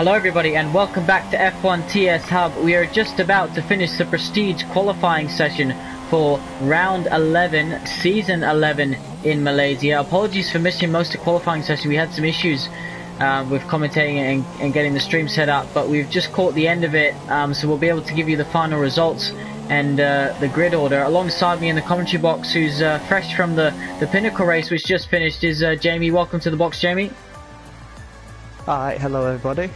Hello everybody and welcome back to F1 TS Hub. We are just about to finish the Prestige qualifying session for round 11, season 11 in Malaysia. Apologies for missing most of the qualifying session. We had some issues with commentating and getting the stream set up, but we've just caught the end of it, so we'll be able to give you the final results and the grid order. Alongside me in the commentary box, who's fresh from the Pinnacle race which just finished, is Jamie. Welcome to the box, Jamie. Alright, hello everybody.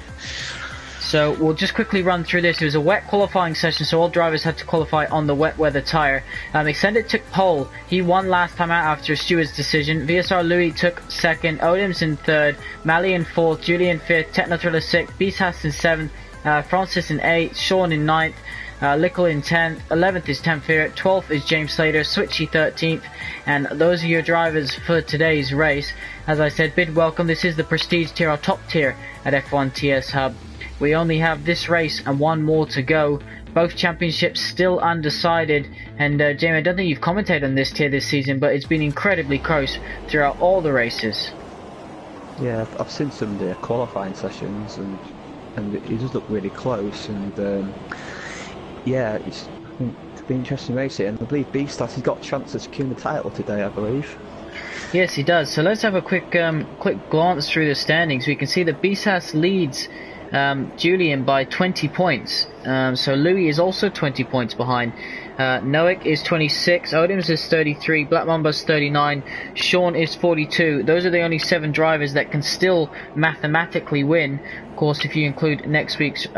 So we'll just quickly run through this. It was a wet qualifying session, so all drivers had to qualify on the wet weather tyre. Extended took pole. He won last time out after a steward's decision. VSR Louis took second, Odims in third, Mali in fourth, Julian fifth, Techno Thriller sixth, Beasthast in seventh, Francis in eighth, Sean in ninth, Lickle in 10th, 11th is Tempfear, 12th is James Slater, Switchy 13th, and those are your drivers for today's race. As I said, bid welcome. This is the Prestige tier, our top tier at F1 TS Hub. We only have this race and one more to go. Both championships still undecided, and Jamie, I don't think you've commentated on this tier this season, but it's been incredibly close throughout all the races. Yeah, I've seen some of the qualifying sessions, and it does look really close, and yeah, I think it'll be an interesting race here, and I believe Beasthast has got a chance of securing the title today, I believe. Yes, he does. So let's have a quick glance through the standings. We can see that Beasthast leads Julian by 20 points. So Louis is also 20 points behind. Noik is 26, Odims is 33, Black Mamba's 39, Sean is 42. Those are the only 7 drivers that can still mathematically win. Of course, if you include next week's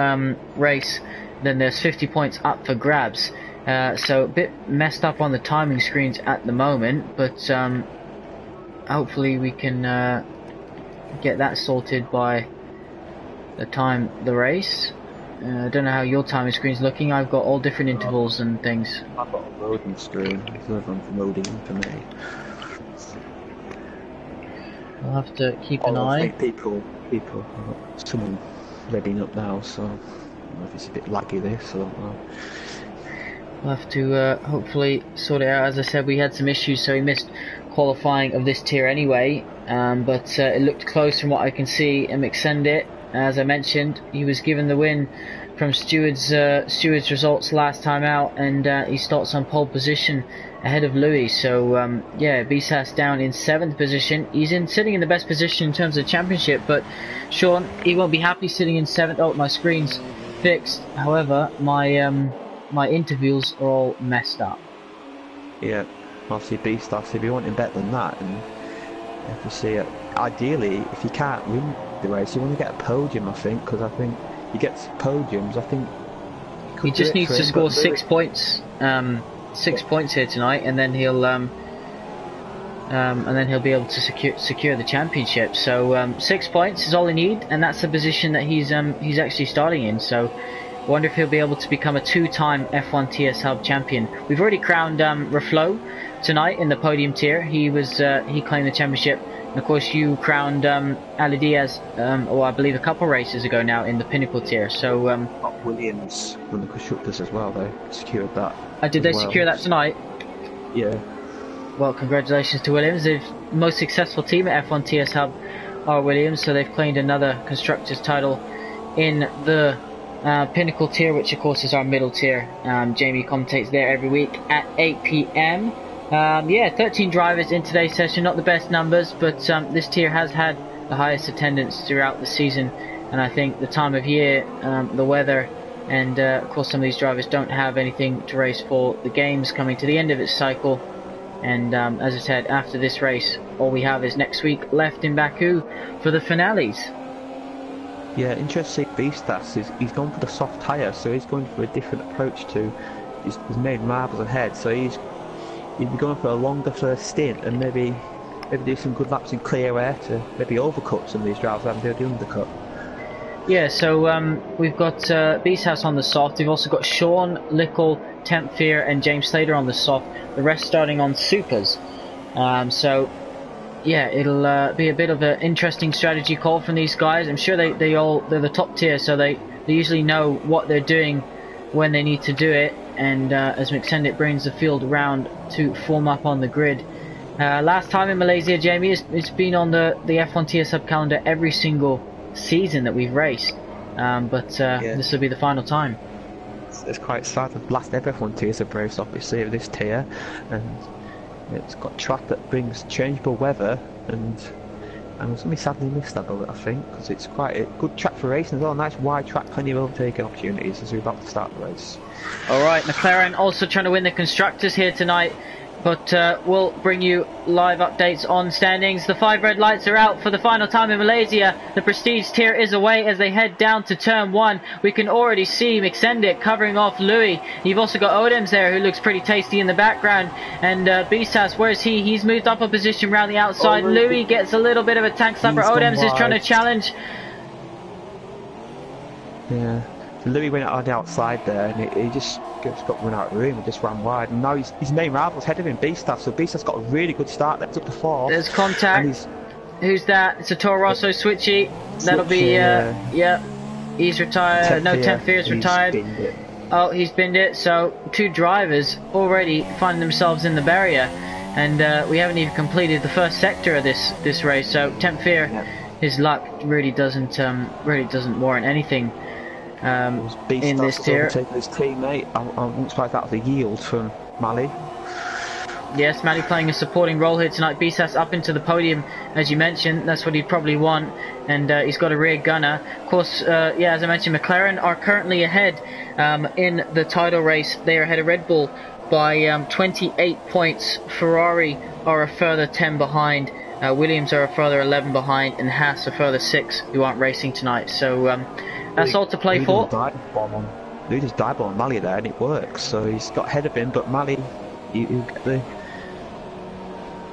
race, then there's 50 points up for grabs. So a bit messed up on the timing screens at the moment, but hopefully we can get that sorted by the time the race. I don't know how your timing screen's looking. I've got all different intervals and things. I've got a loading screen. There's nothing for loading for me. I'll have to keep an eye. I think people, someone readying up now, so I don't know if it's a bit laggy this, I don't know. We'll have to hopefully sort it out. As I said, we had some issues, so we missed qualifying of this tier anyway, but it looked close from what I can see. And Extended, as I mentioned, he was given the win from Steward's results last time out, and he starts on pole position ahead of Louis. So yeah, Beasthast down in 7th position. He's sitting in the best position in terms of championship, but Sean, he won't be happy sitting in 7th. Oh, my screen's fixed. However, my intervals are all messed up. Yeah, obviously Beasthast, if you want him better than that, and if you see it, ideally, if you can't win the race, you want to get a podium, I think, because I think you get podiums, I think he just needs to score 6 points, 6 points here tonight, and then he'll be able to secure the championship. So 6 points is all he needs, and that's the position that he's actually starting in. So I wonder if he'll be able to become a 2-time F1 TS Hub champion. We've already crowned Reflo tonight in the podium tier. He claimed the championship. And of course, you crowned Ali Diaz, or I believe a couple races ago now, in the Pinnacle tier. So Williams from the constructors as well. They secured that. Did they secure that tonight? Yeah. Well, congratulations to Williams. The most successful team at F1 TS Hub are Williams, so they've claimed another constructors title in the Pinnacle tier, which of course is our middle tier. Jamie commentates there every week at 8 PM. Yeah, 13 drivers in today's session, not the best numbers, but this tier has had the highest attendance throughout the season, and I think the time of year, the weather, and of course some of these drivers don't have anything to race for. The game's coming to the end of its cycle, and as I said, after this race, all we have is next week left in Baku for the finales. Yeah, interesting. Beasthast, he's gone for the soft tyre, so he's going for a different approach to. He's made marbles ahead, so he'd be going for a longer first stint and maybe do some good laps in clear air to maybe overcut some of these drivers and do the undercut. Yeah, so we've got Beasthast on the soft. We've also got Sean, Lickle, Tempfear and James Slater on the soft. The rest starting on supers. So yeah, it'll be a bit of an interesting strategy call from these guys. I'm sure they're the top tier, so they usually know what they're doing when they need to do it. And as McSendit brings the field around to form up on the grid. Last time in Malaysia, Jamie, it's been on the F1 TS Hub calendar every single season that we've raced. This will be the final time. It's quite sad. The last ever F1 tiers of race, obviously, of this tier, and it's got track that brings changeable weather, and it's going to be sadly missed, I think, because it's quite a good track for racing as well. Nice wide track, plenty of overtaking opportunities as we're about to start the race. Alright, McLaren also trying to win the Constructors here tonight, but we'll bring you live updates on standings. The 5 red lights are out for the final time in Malaysia. The Prestige tier is away as they head down to turn 1. We can already see McSendit covering off Louis. You've also got Odems there, who looks pretty tasty in the background. And Bisas, where's he? He's moved up a position around the outside. Louis gets a little bit of a tank slapper. Odems is trying to challenge. Yeah. So Louis went on the outside there, and he just got run out of room and just ran wide. And now his main rival's ahead of him, Beastaf. So Beastaf's got a really good start there. It's up to 4. There's contact. Who's that? It's a Toro Rosso Switchy. That'll be, yeah. He's retired. No, Tempfear's retired. Oh, he's binned it. So 2 drivers already find themselves in the barrier, and we haven't even completed the first sector of this race. So Tempfear, his luck really doesn't warrant anything. In this tier, his teammate. I'm surprised that was a yield from Mali. Yes, Mali playing a supporting role here tonight. Bisas up into the podium, as you mentioned. That's what he'd probably want, and he's got a rear gunner. Of course, as I mentioned, McLaren are currently ahead in the title race. They are ahead of Red Bull by 28 points. Ferrari are a further 10 behind. Williams are a further 11 behind, and Haas a further 6 who aren't racing tonight. So that's all to play for. Louis just dive bomb Mali there, and it works. So he's got ahead of him, but Mali,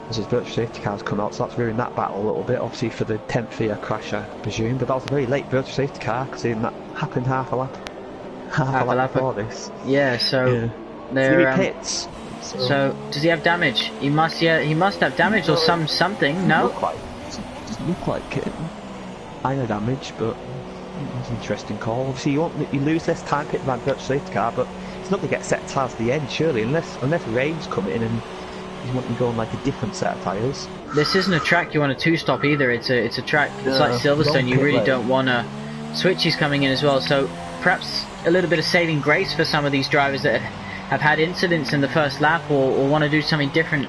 as his virtual safety car's come out, so that's ruined that battle a little bit. Obviously for the 10th year crash, I presume, but that was a very late virtual safety car, because that happened half a lap before this. Yeah, so they're pits. So does he have damage? He must have damage or something. No. Doesn't look like it. Minor damage, but it's an interesting call. Obviously, you lose less time pit than virtual safety car, but it's not going to get set tyres to the end, surely, unless rain's coming in and he's wanting to go on like a different set of tyres. This isn't a track you want to 2-stop either. It's a track. It's like Silverstone. You really don't want to. Switches coming in as well, so perhaps a little bit of saving grace for some of these drivers that have had incidents in the first lap or want to do something different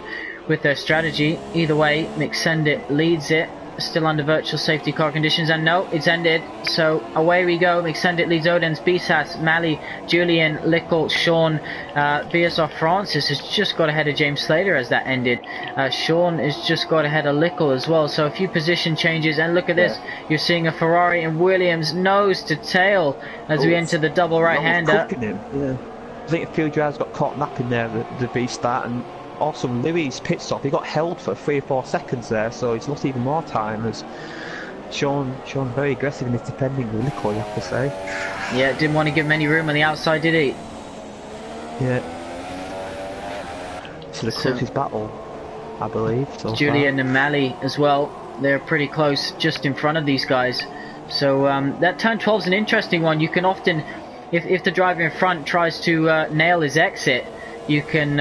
with their strategy. Either way, McSendit leads it. Still under virtual safety car conditions, and no, it's ended. So away we go. McSendit leads Odense, Bisas, Mali, Julian, Lickle, Sean, BSR Francis has just got ahead of James Slater as that ended. Sean has just got ahead of Lickle as well. So a few position changes, and look at this. You're seeing a Ferrari and Williams nose to tail as we enter the double right-hander. I think a few drivers got caught napping there, the restart, and also Louis' pit stop, he got held for 3 or 4 seconds there, so he's lost even more time. As Sean very aggressive in his defending with Lickle, you have to say. Yeah, didn't want to give him any room on the outside, did he? Yeah. So the closest battle, I believe. So Julian and Mali as well. They're pretty close, just in front of these guys. So that turn 12 is an interesting one. You can often, if the driver in front tries to nail his exit, you can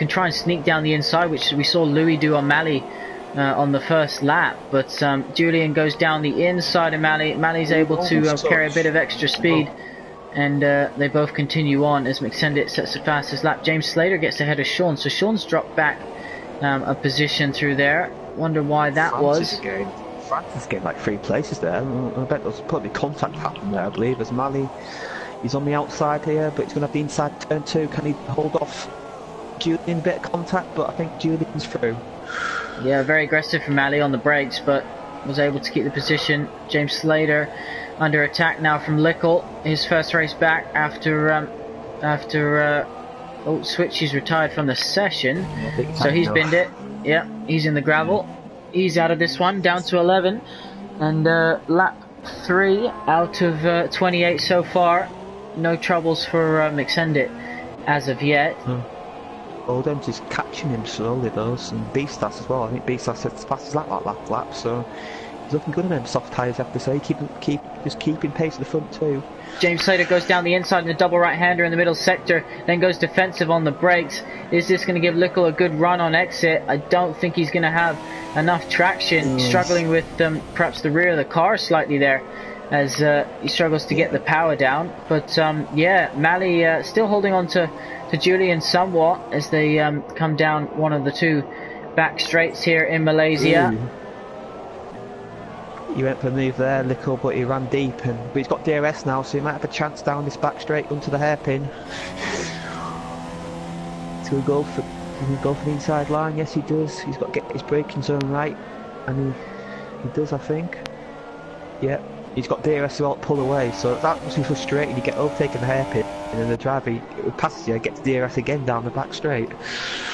try and sneak down the inside, which we saw Louis do on Mali on the first lap. But Julian goes down the inside of Mali. Mali's able to carry a bit of extra speed, and they both continue on as McSendit sets the fastest lap. James Slater gets ahead of Sean, so Sean's dropped back a position through there. Wonder why that was. Francis gained like 3 places there. I bet there's probably contact happened there, I believe, as Mali. He's on the outside here, but he's going to have the inside turn 2. Can he hold off Julian? A bit of contact, but I think Julian's through. Yeah, very aggressive from Mali on the brakes, but was able to keep the position. James Slater under attack now from Lickle. His first race back after Switch, he's retired from the session. So he's binned it. Yeah, he's in the gravel. He's out of this one, down to 11. And lap 3 out of 28 so far. No troubles for McSendit as of yet. Oldham's is catching him slowly though, and Beastas as well. I think Beastas said as fast as that lap, so he's looking good on them soft tyres, I have to say. Keeping pace at the front too. James Slater goes down the inside in the double right-hander in the middle sector, then goes defensive on the brakes. Is this going to give Lickle a good run on exit? I don't think he's going to have enough traction. Struggling with perhaps the rear of the car slightly there. as he struggles to get the power down. But yeah, Mali still holding on to Julian somewhat as they come down one of the two back straights here in Malaysia. Ooh. He went for a move there, Lickle, but he ran deep, but he's got DRS now, so he might have a chance down this back straight onto the hairpin. So he'll go for the inside line. Yes, he does. He's got to get his braking zone right, and he does, I think. Yeah, he's got DRS to pull away, so that must be frustrating. You get overtaken the hairpin, and then the driver passes you, gets DRS again down the back straight.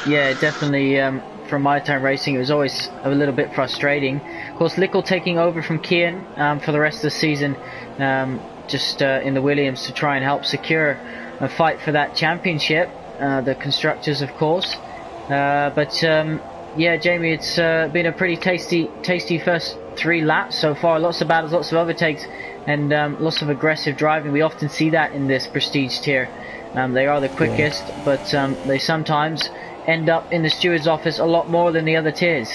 Yeah, definitely. From my time racing, it was always a little bit frustrating. Of course, Lickle taking over from Kian for the rest of the season, just in the Williams to try and help secure a fight for that championship. The constructors, of course. But yeah, Jamie, it's been a pretty tasty first 3 laps so far. Lots of battles, lots of overtakes, and lots of aggressive driving. We often see that in this prestige tier. They are the quickest, but they sometimes end up in the steward's office a lot more than the other tiers.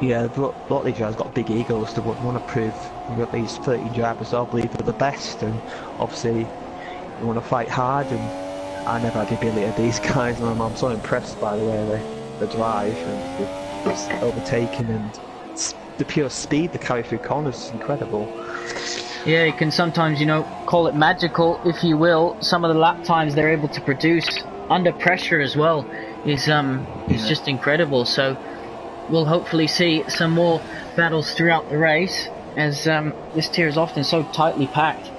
Yeah, but a lot of these drivers got big egos to want to prove that these 13 drivers all believe they're the best, and obviously they want to fight hard, and I never had the ability of these guys, and I'm so impressed by the way they drive and the overtaking and the pure speed they carry through corners is incredible. Yeah, you can sometimes, call it magical, if you will. Some of the lap times they're able to produce under pressure as well is just incredible. So we'll hopefully see some more battles throughout the race, as this tier is often so tightly packed.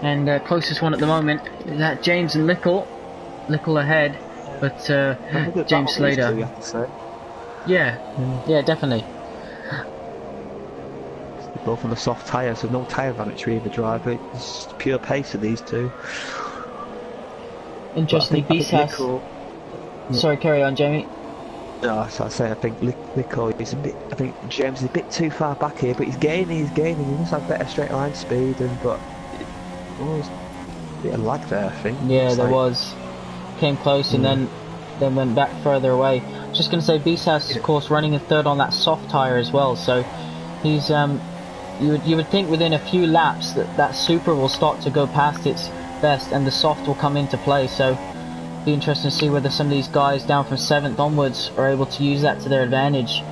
And closest one at the moment is that James and Lickle ahead, but James Slater. Yeah, definitely. Both on the soft tyres, so no tyre advantage for either driver. It's pure pace of these two. Interestingly, Beast has... Sorry, carry on, Jamie. No, so I say I think Lickle is a bit. I think James is a bit too far back here, but he's gaining. He must have better straight line speed, but it was a bit of lag there, I think. Yeah, there was. Came close and then went back further away. Just going to say, Beast has, of course, running in third on that soft tyre as well. So he's you would think within a few laps that super will start to go past its best and the soft will come into play. So be interesting to see whether some of these guys down from 7th onwards are able to use that to their advantage.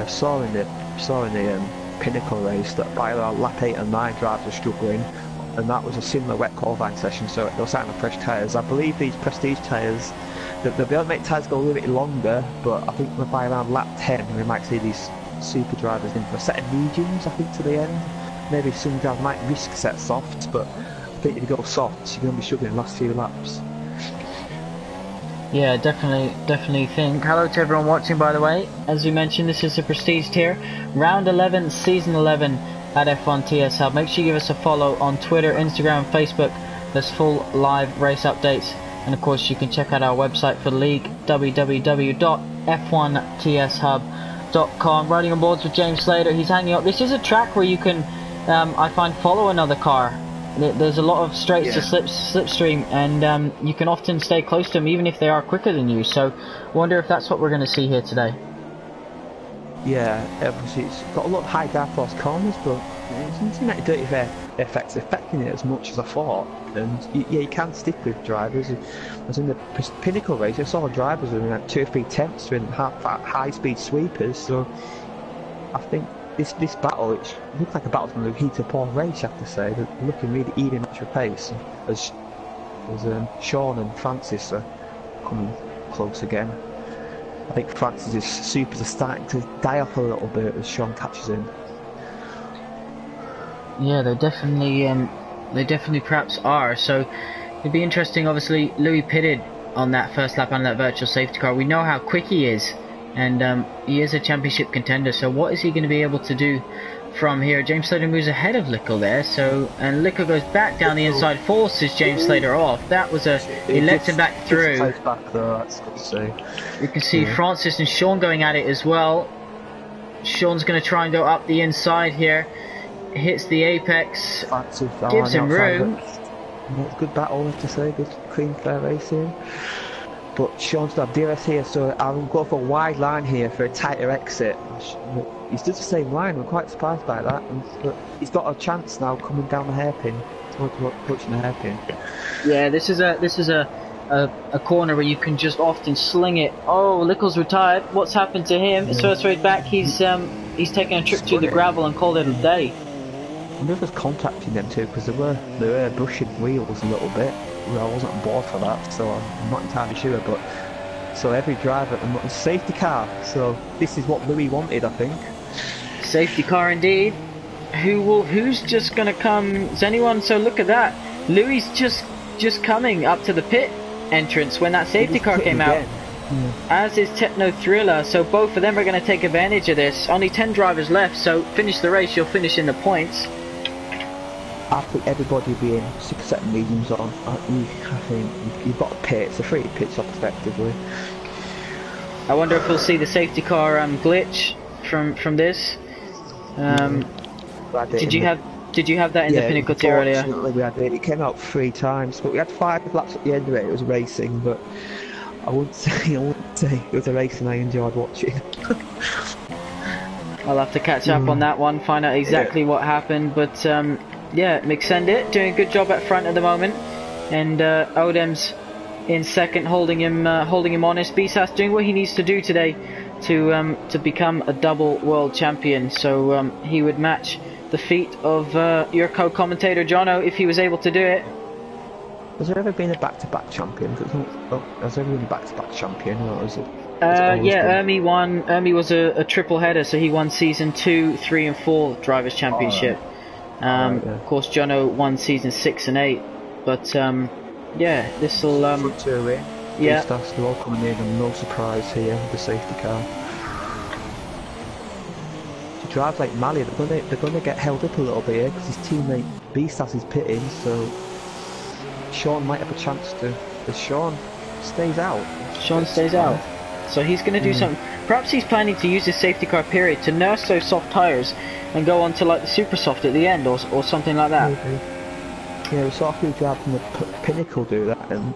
Saw in the Pinnacle race that by lap 8 and 9 drivers were struggling, and that was a similar wet qualifying session, so they were sat on the fresh tyres. I believe these prestige tyres, they'll be able to make tyres go a little bit longer, but I think by around lap 10 we might see these super drivers in for a set of mediums, I think, to the end. Maybe some drivers might risk set softs, but I think if you go soft, you're going to be struggling in the last few laps. Yeah, definitely think. Hello to everyone watching, by the way. As we mentioned, this is the Prestige tier. Round 11, Season 11 at F1 TS Hub. Make sure you give us a follow on Twitter, Instagram, Facebook. There's full live race updates. And of course, you can check out our website for the league, www.f1tshub.com. Riding on boards with James Slater. He's hanging up. This is a track where you can, I find, follow another car. There's a lot of straights to slipstream, and you can often stay close to them even if they are quicker than you. So I wonder if that's what we're going to see here today. Yeah, obviously it's got a lot of high downforce corners, but it doesn't seem like dirty effects affecting it as much as I thought. And you can stick with drivers. As in the Pinnacle race, I saw drivers with like 2 or 3 tenths in high speed sweepers. So I think this battle, it looks like a battle's going to heat up all race, I have to say. They're looking really even at your pace. As Sean and Francis are coming close again. I think Francis's supers are starting to die off a little bit as Sean catches in. Yeah, they definitely perhaps are. So it'd be interesting. Obviously, Louis pitted on that first lap on that virtual safety car. We know how quick he is, and he is a championship contender. So what is he going to be able to do from here? James Slater moves ahead of Lickle there. And Lickle goes back down the inside, forces James Slater off. That was he lets him back through. Back though, that's good to see. You can see Francis and Sean going at it as well. Sean's going to try and go up the inside here. Hits the apex, gives him room. Good battle, I have to say. Good, clean, fair racing. But Sean's got DRS here, so I'll go for a wide line here for a tighter exit. he's just the same line. I'm quite surprised by that. But he's got a chance now coming down the hairpin, touching the hairpin. Yeah, this is a corner where you can just often sling it. Oh, Lickle's retired. What's happened to him? His first race back, he's taken a trip through the gravel and called it a day. I wonder if it's contacting them too, because they were brushing wheels a little bit. Well, I wasn't on board for that, so I'm not entirely sure. But so every driver, and safety car. So this is what Louis wanted, I think. Safety car indeed. Who's just gonna come? Is anyone? So look at that. Louis just coming up to the pit entrance when that safety car came out. Yeah. As is Techno Thriller, so both of them are going to take advantage of this. Only 10 drivers left, so finish the race, you'll finish in the points. I think everybody will be in 6 or 7 mediums on. I think you've got a pit, it's a free pit stop effectively. I wonder if we'll see the safety car glitch from this. Did you have that in the Pinnacle tier earlier? Unfortunately we had it. It came out 3 times, but we had 5 laps at the end of it. It was racing, but I wouldn't say it was a racing I enjoyed watching. I'll have to catch up on that one, find out exactly what happened, but yeah, McSendit doing a good job at front at the moment, and Odem's in second, holding him honest. Bisas doing what he needs to do today to become a double world champion, so he would match the feat of your co-commentator Jono if he was able to do it. Has there ever been a back-to-back champion? Has there ever been a back-to-back champion, or is it? Yeah, Ermi won. Ermi was a triple header, so he won season 2, 3, and 4 drivers' championship. Of course, Jono won season 6 and 8. But yeah, this will. Yeah, they're all coming in, and no surprise here with the safety car. To drive like Mali, they're gonna get held up a little bit here because his teammate Bisas is pitting, so Sean might have a chance to. If Sean stays out. Sean stays out. So he's going to do something. Perhaps he's planning to use his safety car period to nurse those soft tyres and go on to like the super soft at the end or something like that. Maybe. Yeah, we saw a few drivers from the Pinnacle do that, and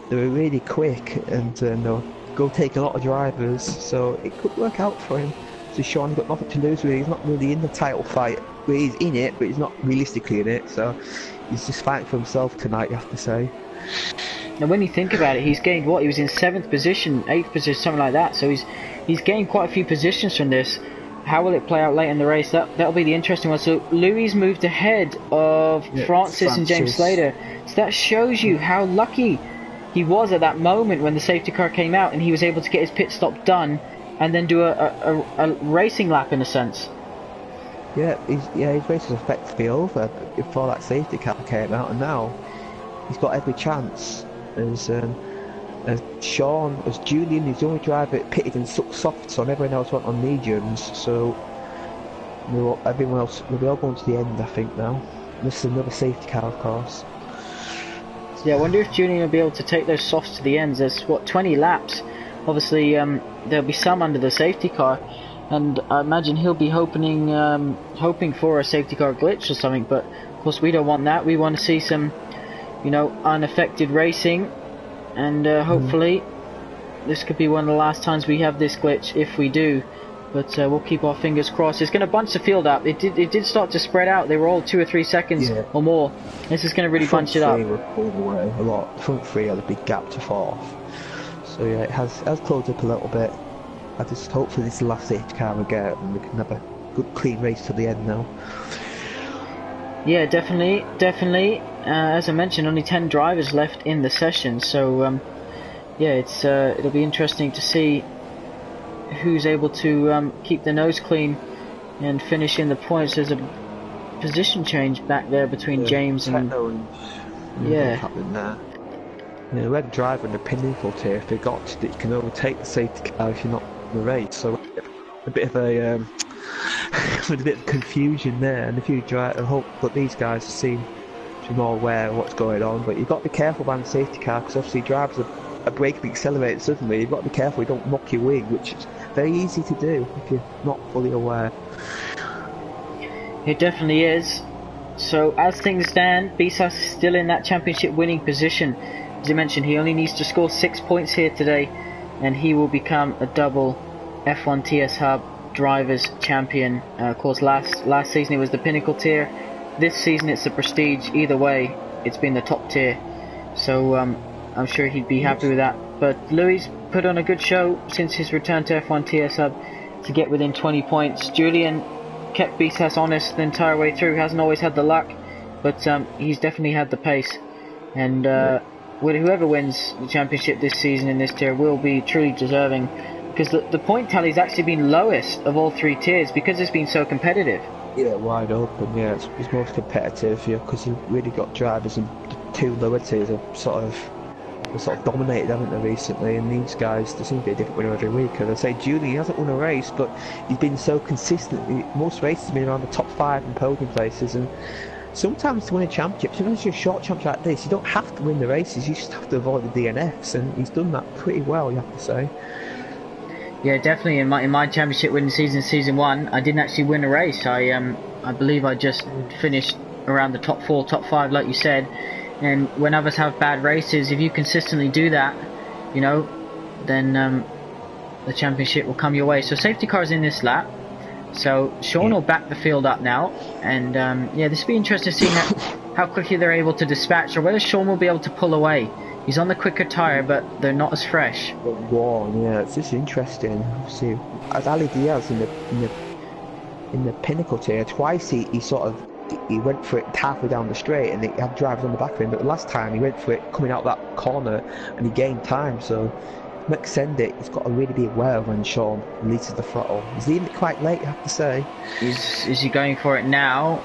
they were really quick, and they'll go take a lot of drivers, so it could work out for him. So Sean's got nothing to lose really. He's not really in the title fight. Well, he's in it, but he's not realistically in it, so he's just fighting for himself tonight, you have to say. And when you think about it, he's gained what? He was in 7th position, 8th position, something like that. So he's gained quite a few positions from this. How will it play out late in the race? That'll be the interesting one. So Louis moved ahead of Francis and James Slater. So that shows you how lucky he was at that moment when the safety car came out and he was able to get his pit stop done and then do a racing lap in a sense. Yeah, his race was effectively over before that safety car came out, and now he's got every chance. As Sean, as Julian, he's the only driver that pitted in soft, so everyone else went on mediums. So everyone else will be all going to the end, I think now. This is another safety car, of course. Yeah, I wonder if Julian will be able to take those softs to the ends. There's what, 20 laps. Obviously, there'll be some under the safety car, and I imagine he'll be hoping for a safety car glitch or something. But of course, we don't want that. We want to see some, unaffected racing, and hopefully this could be one of the last times we have this glitch, if we do. But we'll keep our fingers crossed. It's going to bunch the field up. It did start to spread out. They were all 2 or 3 seconds or more. This is going to really bunch it up. Front 3 were pulled away a lot. Front 3 had a big gap to 4th. So yeah, it has closed up a little bit. Hopefully this is the last safety car we get, and we can have a good clean race to the end now. Yeah, definitely. As I mentioned, only 10 drivers left in the session, so yeah, it'll be interesting to see who's able to keep the nose clean and finish in the points. There's a position change back there between James and happening there. Yeah, we had a driver in the Pinnacle tier forgot that you can overtake the safety car if you're not in the race, so a bit of a with a bit of confusion there, and a few drivers. I hope that these guys seem to be more aware of what's going on. But you've got to be careful around the safety car, because obviously drivers are braking, accelerating suddenly. You've got to be careful you don't knock your wing, which is very easy to do if you're not fully aware. It definitely is. So as things stand, Bisas is still in that championship winning position. As you mentioned, he only needs to score 6 points here today, and he will become a double F1 TS Hub Drivers Champion. Of course, last season it was the Pinnacle tier. This season it's the Prestige. Either way, it's been the top tier. So I'm sure he'd be happy with that. But Louis put on a good show since his return to F1 TS Hub to get within 20 points. Julian kept BSAS honest the entire way through. Hasn't always had the luck, but he's definitely had the pace. And whoever wins the championship this season in this tier will be truly deserving, because the point tally's actually been lowest of all 3 tiers because it's been so competitive. Yeah, wide open. Yeah, it's most competitive. Yeah, because you've really got drivers in the 2 lower tiers have sort of dominated, haven't they, recently? And these guys, there seems to be a different winner every week. As I say, Julian, he hasn't won a race, but he's been so consistent. Most races have been around the top 5 in podium places, and sometimes to win a championship, sometimes you're a short championship like this, you don't have to win the races, you just have to avoid the DNFs, and he's done that pretty well, you have to say. Yeah, definitely. In my championship winning season 1, I didn't actually win a race. I believe I just finished around the top 4, top 5, like you said. And when others have bad races, if you consistently do that, you know, then the championship will come your way. So safety car's in this lap. So Sean will back the field up now, and yeah, this will be interesting to see how quickly they're able to dispatch, or whether Sean will be able to pull away. He's on the quicker tyre, but they're not as fresh. Warm, yeah, it's just interesting. See, as Ali Diaz in the Pinnacle tier, twice he went for it halfway down the straight, and he had drivers on the back of him. But the last time he went for it coming out that corner, and he gained time. So McSendit, he's got to really be aware of when Sean releases the throttle. He's leaving it quite late, you have to say. Is he going for it now?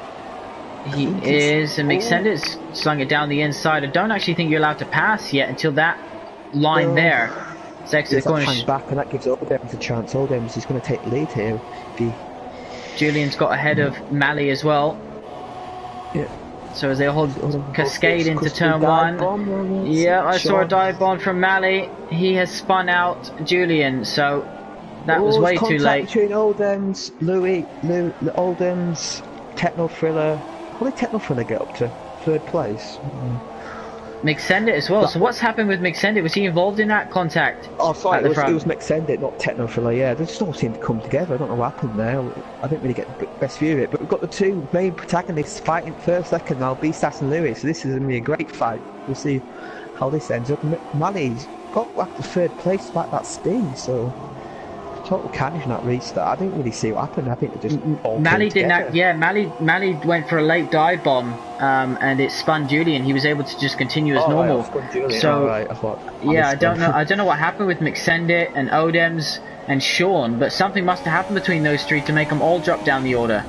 He is, and McSendit's slung it down the inside. I don't actually think you're allowed to pass yet until that line there. It's exit the corner. Back, and that gives Odems a chance. Odems is going to take the lead here. Julian's got ahead of Mally as well. Yeah. So as they hold cascade into turn 1, yeah, I saw a dive bomb from Mally. He has spun out Julian, so that was way too late. Between Oldems, Louis, Oldems, Techno Thriller. How did Techno Thriller get up to 3rd place? McSendit as well. So what's happened with McSendit? Was he involved in that contact? Oh, sorry, it was McSendit, not Techno Thriller. Yeah, they just all seem to come together. I don't know what happened there. I didn't really get the best view of it. But we've got the 2 main protagonists fighting first, second now, B-Stas and Lewis. So this is going to be a great fight. We'll see how this ends up. Mali's got back to 3rd place despite that spin, so total carnage in that restart. I didn't really see what happened. I think they just all Mally did not. Yeah, Mally went for a late dive bomb, and it spun Julian. He was able to just continue as normal. Right, so right, I thought, yeah, I don't know what happened with McSendit and Odems and Sean, but something must have happened between those 3 to make them all drop down the order.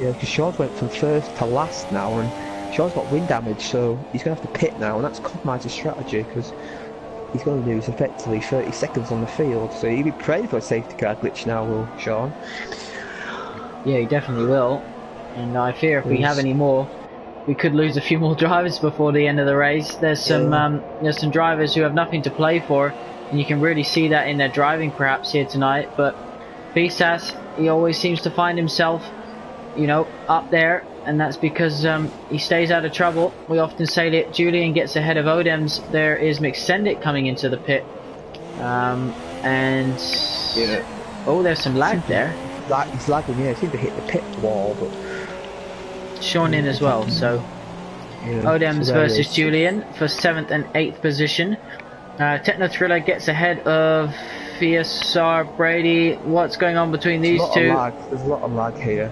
Yeah, because Sean's went from 1st to last now, and Sean's got wind damage, so he's going to have to pit now, and that's compromised strategy, because he's going to lose effectively 30 seconds on the field, so he'll be praying for a safety car glitch now, will Sean? Yeah, he definitely will. And I fear if we have any more, we could lose a few more drivers before the end of the race. There's some drivers who have nothing to play for, and you can really see that in their driving perhaps here tonight. But BSAS, he always seems to find himself, you know, up there, and that's because he stays out of trouble. We often say that Julian gets ahead of Odems. There is McSendit coming into the pit, and yeah. Oh, there's some lag there. He's lagging, yeah. He seemed to hit the pit wall, but Sean in as well. So yeah, Odems versus Julian for 7th and 8th position. Techno Thriller gets ahead of VSR Brady. What's going on between these 2? There's a lot of lag here.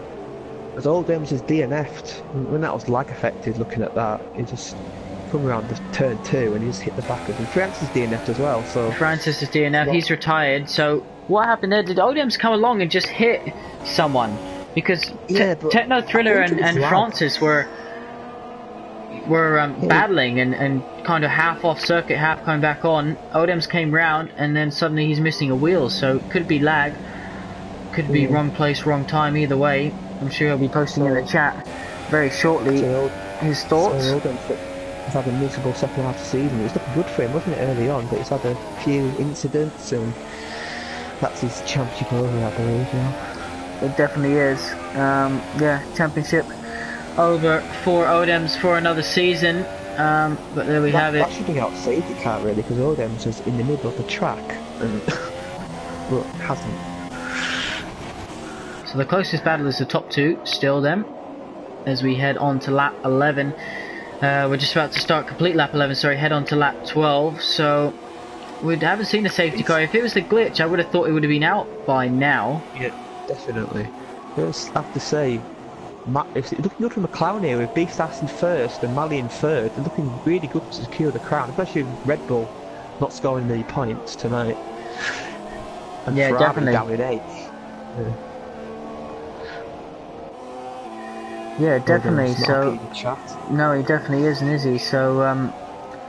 As Oldems is DNF'd, when that was lag affected, looking at that, he just come around the turn 2 and he just hit the back of him. Francis is DNF'd as well, so... Francis is DNF'd, he's retired, so what happened there? Did Odems come along and just hit someone? Because Techno Thriller and Francis were battling and kind of half off circuit, half coming back on. Odems came round and then suddenly he's missing a wheel, so could be lag, could be wrong place, wrong time, either way. I'm sure he'll be posting in the chat very shortly his thoughts. He's had a miserable second half of the season. It was looking good for him, wasn't it, early on? But he's had a few incidents, and that's his championship over, I believe, now. It definitely is. Yeah, championship over for Odems for another season. But there we have it. That should be out safety car, really, because Odems was in the middle of the track, and but hasn't. So the closest battle is the top 2, still them, as we head on to lap 11. We're just about to start complete lap 11, sorry, head on to lap 12. So we haven't seen a safety car. If it was the glitch, I would have thought it would have been out by now. Yeah, definitely. I have to say, it's looking good for McLaren here with Beastas in first and Mali in third. They're looking really good to secure the crown, especially with Red Bull not scoring any points tonight. And yeah, Ferrari definitely. down in 8th. Yeah, definitely. So no, he definitely isn't, is he? So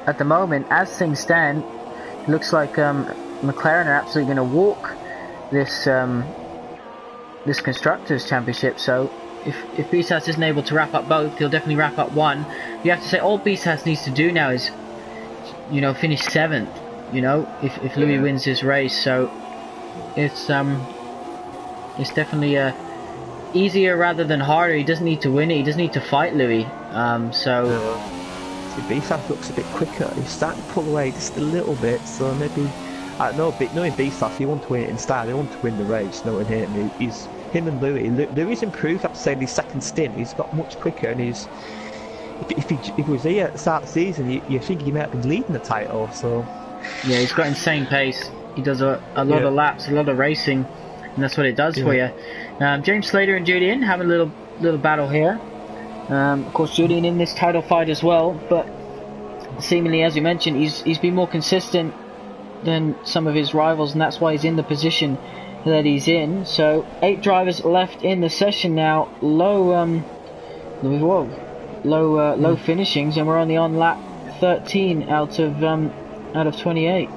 at the moment, as things stand, it looks like McLaren are absolutely going to walk this this constructors championship. So if Beastas isn't able to wrap up both, he'll definitely wrap up one. You have to say all Beastas needs to do now is, you know, finish 7th. You know, if Louis wins this race, so it's definitely easier rather than harder. He doesn't need to win it. He doesn't need to fight Louis. Beastas looks a bit quicker. He's starting to pull away just a little bit. So maybe I don't know. Knowing Beastas, he wants to win it in style. He wants to win the race. Knowing him, he's him and Louis. Louis improved after saying his second stint. He's got much quicker, and he's if he was here at the start of the season, you think he might have been leading the title. So yeah, he's got insane pace. He does a lot of laps, a lot of racing, and that's what it does for you. James Slater and Julian having a little battle here. Of course, Julian in this title fight as well, but seemingly, as you mentioned, he's been more consistent than some of his rivals, and that's why he's in the position that he's in. So 8 drivers left in the session now. Low finishings, and we're only on lap 13 out of 28.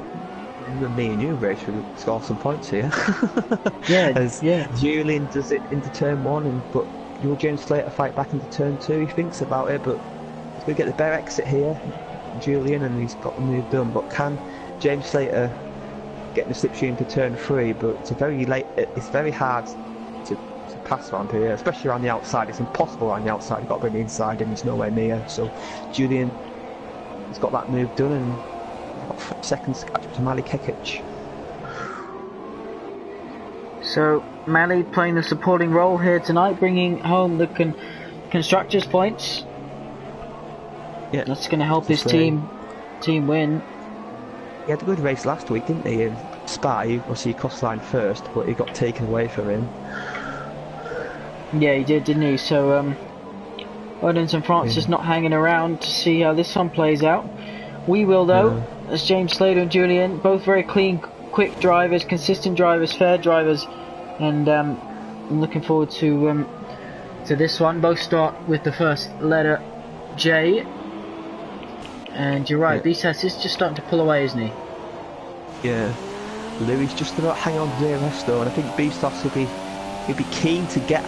Me and you, Rach, should score some points here. Yeah. Julian does it into turn 1, but you'll James Slater fight back into turn 2. He thinks about it, but he's going to get the bare exit here, Julian, and he's got the move done. But can James Slater get the slipstream into turn 3? But it's it's very hard to pass around here, especially around the outside. It's impossible around the outside. You've got to bring the inside, and he's nowhere near. So Julian has got that move done, and 5 seconds to catch up to Mali Kekic. So Mali playing the supporting role here tonight, bringing home the constructors points. Yeah, that's going to help his team win. He had a good race last week, didn't he? In Spa, he crossed line first, but he got taken away from him. Yeah, he did, didn't he? So Odins and Francis not hanging around to see how this one plays out. We will, though, as James Slater and Julian, both very clean, quick drivers, consistent drivers, fair drivers, and I'm looking forward to this one. Both start with the first letter J, and you're right, Beastas is just starting to pull away, isn't he? Yeah. Louis just about hanging on to DRS though, and I think Beastas he'd be keen to get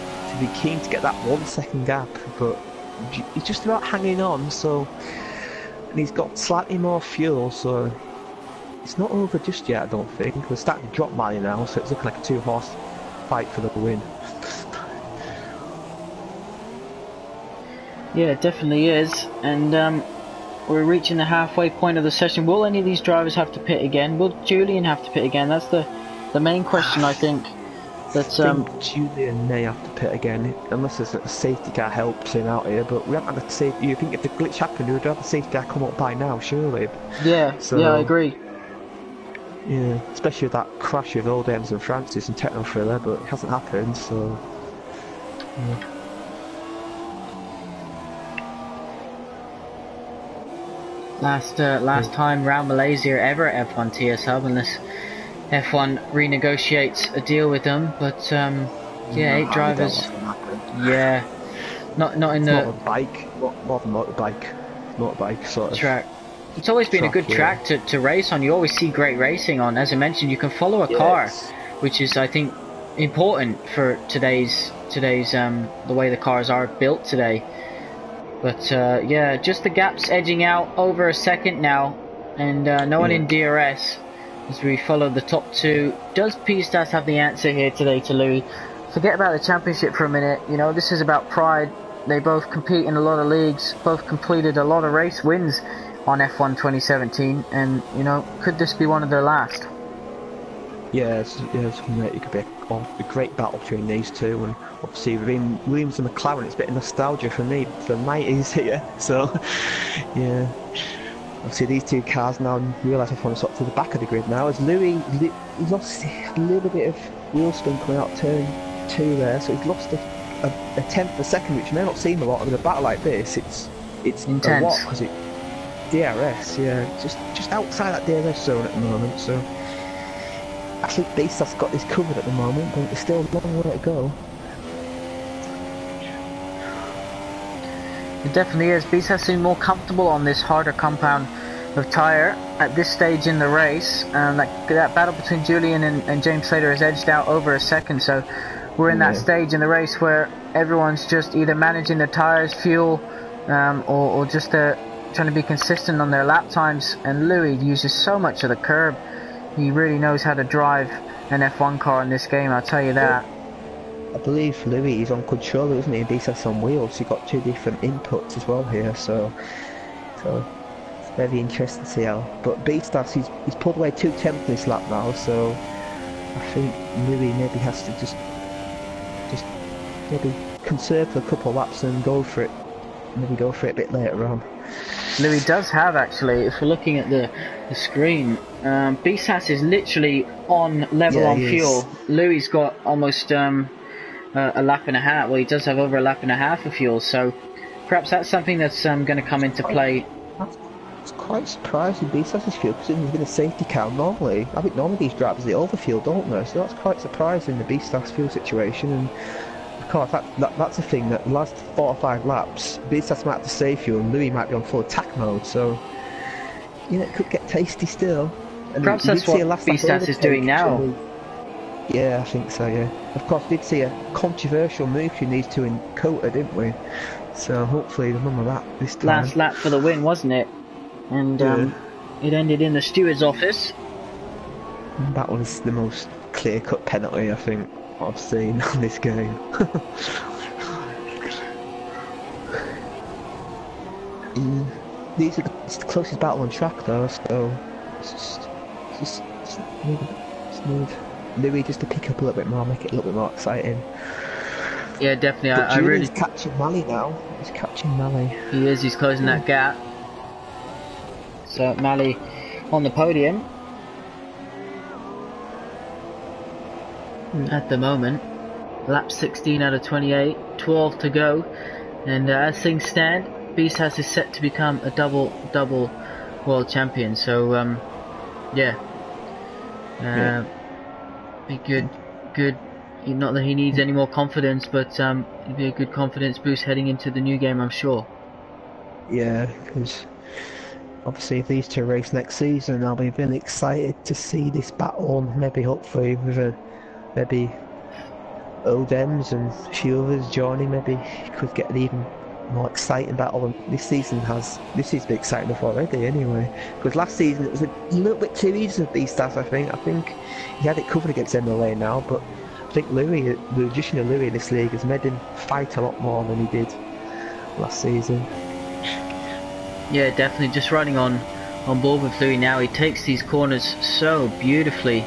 that 1 second gap, but he's just about hanging on. So. And he's got slightly more fuel, so it's not over just yet, I don't think. We're starting to drop Mali now, so it's looking like a 2-horse fight for the win. Yeah, it definitely is. And we're reaching the halfway point of the session. Will any of these drivers have to pit again? Will Julian have to pit again? That's the main question, I think. I think Julian may have to pit again, unless there's a safety car helps him out here. But we haven't had a safety. You think if the glitch happened, we would have a safety car come up by now, surely? Yeah, I agree. Yeah, especially with that crash with Odins and Francis and Techno Thriller, but it hasn't happened, so. Yeah. Last time round Malaysia ever at F1 TS Hub, unless F1 renegotiates a deal with them, but yeah, 8 drivers. Yeah, not in the bike, more than motorbike sort of track. It's always been a good track to race on. You always see great racing on. As I mentioned, you can follow a car, which is, I think, important for today's the way the cars are built today. But yeah, just the gaps edging out over a second now, and no one in DRS. As we follow the top 2, does Beastas have the answer here today to Louis? Forget about the championship for a minute. You know, this is about pride. They both compete in a lot of leagues, both completed a lot of race wins on F1 2017, and you know, could this be one of their last? Yes, it could be a great battle between these two, and obviously within Williams and McLaren, it's a bit of nostalgia for me, for the 90s here. So, yeah. Obviously, these two cars now realise I've gone sort of to the back of the grid now. As Louis lost a little bit of wheel spin coming out turn 2 there, so he's lost a tenth of a second, which may not seem a lot, but in a battle like this, it's intense. A lot because it DRS, yeah, just outside that DRS zone at the moment. So I think Beast's got this covered at the moment, but there's still a long way to go. It definitely is. Beast has seemed more comfortable on this harder compound of tyre at this stage in the race. That battle between Julian and James Slater has edged out over a second, so we're in that stage in the race where everyone's just either managing their tyres, fuel, or just trying to be consistent on their lap times. And Louis uses so much of the curb. He really knows how to drive an F1 car in this game, I'll tell you that. I believe Louis is on controller, isn't he? And Beast's on wheels. He got 2 different inputs as well here, so it's very interesting to see how. But Beast's he's pulled away 2 tenths this lap now, so I think Louis maybe has to just maybe conserve for a couple of laps and go for it. Maybe go for it a bit later on. Louis does have, actually, if we're looking at the screen, Beast's is literally on level on fuel. Louis got almost a lap and a half. Well, he does have over a lap and a half of fuel, so perhaps that's something that's going to come into play. It's quite surprising Beast's fuel, because he's been a safety car normally. I think normally these drivers they overfuel, don't they? So that's quite surprising, the Beast's fuel situation. And of course, that's the thing, that the last 4 or 5 laps, Beast's might have to save fuel and Louis might be on full attack mode, so it could get tasty still. And perhaps that's what Beast's is doing now. Yeah, I think so, yeah. Of course, we did see a controversial move between these two in Kota, didn't we? So hopefully remember that this time. Last lap for the win, wasn't it? And it ended in the steward's office. That was the most clear-cut penalty, I think, I've seen on this game. It's the closest battle on track though, so it's just need Louis just to pick up a little bit more, make it a little bit more exciting. Yeah, definitely. But Julian's catching Mali now. He's catching Mali. He is. He's closing that gap. So Mali on the podium at the moment. Lap 16 out of 28, 12 to go, and as things stand, Beast is set to become a double world champion. So be good. Not that he needs any more confidence, but it'd be a good confidence boost heading into the new game, I'm sure. Yeah, because obviously if these two race next season, I'll be really excited to see this battle. Maybe hopefully with maybe Odems and a few others joining, maybe could get an even more exciting battle. And this season been exciting enough already anyway, because last season it was a little bit too easy for Beastars. I think he had it covered against MLA now, but I think Louis, the addition of Louis in this league has made him fight a lot more than he did last season. Yeah, definitely. Just riding on board with Louis now. He takes these corners so beautifully,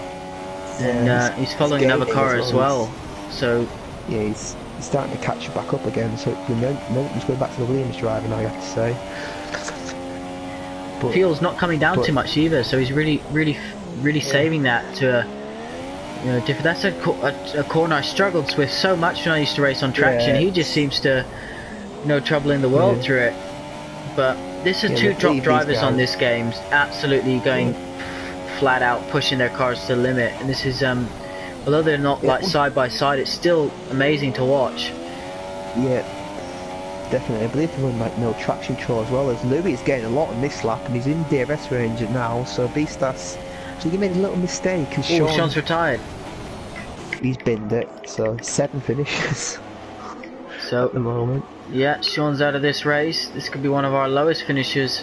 and he's following another car as well. So yeah, he's starting to catch back up again. So he's going back to the Williams driver now, you have to say. But fuel's not coming down too much either. So he's really saving that to different. That's a corner I struggled with so much when I used to race on traction. He just seems to no trouble in the world through it. But this is two top drivers on this game, absolutely going flat out, pushing their cars to the limit. And this is, although they're not like side by side, it's still amazing to watch. Yeah, definitely. I believe they're running like no traction control as well. As Louis is getting a lot on this lap, and he's in DRS range now. So Beastas, so he made a little mistake. Cause Sean's retired. He's binned it. So 7 finishes. So at the moment. Yeah, Sean's out of this race. This could be one of our lowest finishes